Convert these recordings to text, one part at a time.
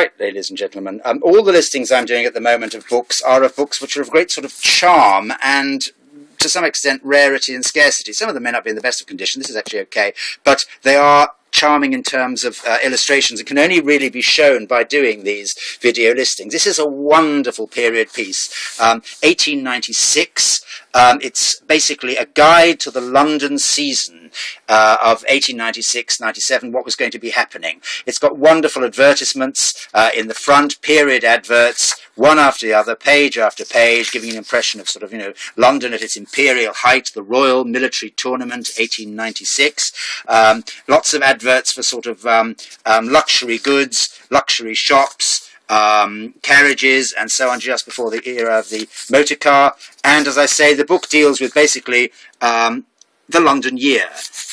right, ladies and gentlemen. All the listings I'm doing at the moment of books are of books which are of great sort of charm and, to some extent, rarity and scarcity. Some of them may not be in the best of condition. This is actually okay. But they are charming in terms of illustrations. It can only really be shown by doing these video listings. This is a wonderful period piece. 1896. It's basically a guide to the London season of 1896-97, what was going to be happening. It's got wonderful advertisements in the front, period adverts, one after the other, page after page, giving an impression of sort of, London at its imperial height, the Royal Military Tournament, 1896. Lots of adverts for sort of luxury goods, luxury shops, carriages and so on, just before the era of the motor car. And as I say, the book deals with basically the London year,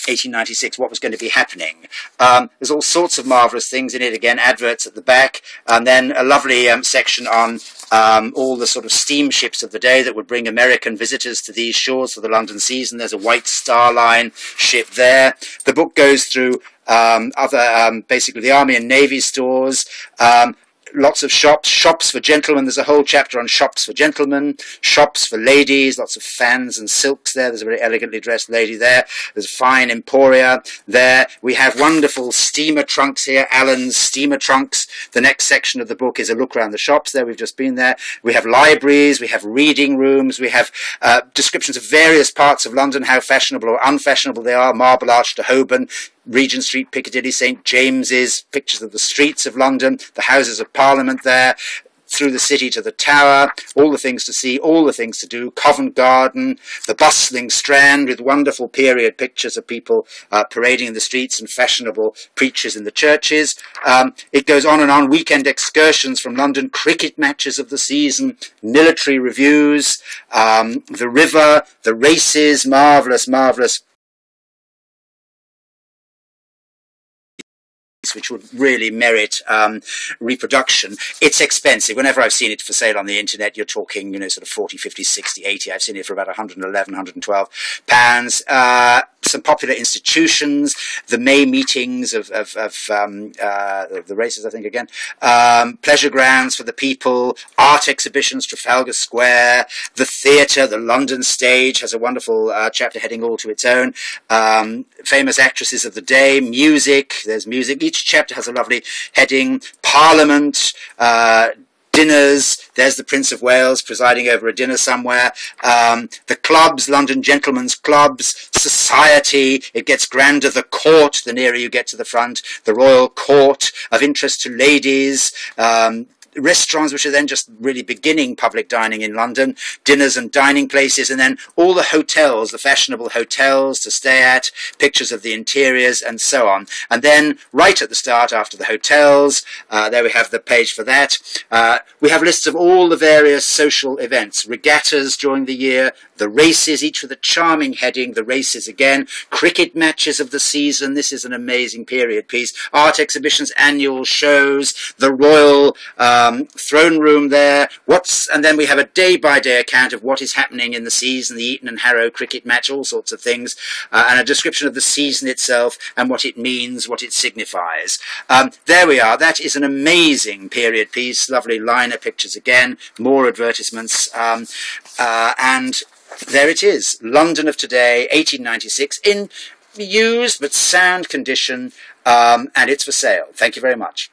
1896, what was going to be happening. There's all sorts of marvellous things in it, again, adverts at the back, and then a lovely section on all the sort of steamships of the day that would bring American visitors to these shores for the London season. There's a White Star Line ship there. The book goes through basically the Army and Navy stores, lots of shops for gentlemen. There's a whole chapter on shops for gentlemen, shops for ladies, lots of fans and silks there. There's a very elegantly dressed lady there. There's a fine emporia there. We have wonderful steamer trunks here, Allen's steamer trunks. The next section of the book is a look around the shops there. We've just been there. We have libraries, we have reading rooms, we have descriptions of various parts of London, how fashionable or unfashionable they are, Marble Arch to Holborn, Regent Street, Piccadilly, St James's, pictures of the streets of London, the Houses of Parliament there, through the city to the Tower, all the things to see, all the things to do, Covent Garden, the bustling Strand with wonderful period pictures of people parading in the streets and fashionable preachers in the churches. It goes on and on, weekend excursions from London, cricket matches of the season, military reviews, the river, the races, marvellous, marvellous, which would really merit reproduction. It's expensive. Whenever I've seen it for sale on the internet, you're talking, sort of 40, 50, 60, 80. I've seen it for about 111, 112 pounds. Some popular institutions, the May meetings of the races, I think, again, pleasure grounds for the people, art exhibitions, Trafalgar Square, the theatre, the London stage has a wonderful chapter heading all to its own, famous actresses of the day, music, there's music. Each chapter has a lovely heading, Parliament, dinners, there's the Prince of Wales presiding over a dinner somewhere, the clubs, London gentlemen's clubs, society, it gets grander, the court, the nearer you get to the front, the royal court, of interest to ladies, restaurants which are then just really beginning public dining in London, dinners and dining places, and then all the hotels, the fashionable hotels to stay at, pictures of the interiors and so on. And then right at the start, after the hotels, there we have the page for that. We have lists of all the various social events, regattas during the year, the races, each with a charming heading, the races again, cricket matches of the season, this is an amazing period piece, art exhibitions, annual shows, the royal throne room there, and then we have a day-by-day account of what is happening in the season, the Eton and Harrow cricket match, all sorts of things, and a description of the season itself and what it means, what it signifies. There we are, that is an amazing period piece, lovely liner pictures again, more advertisements, and there it is, London of today, 1896, in used but sound condition, and it's for sale. Thank you very much.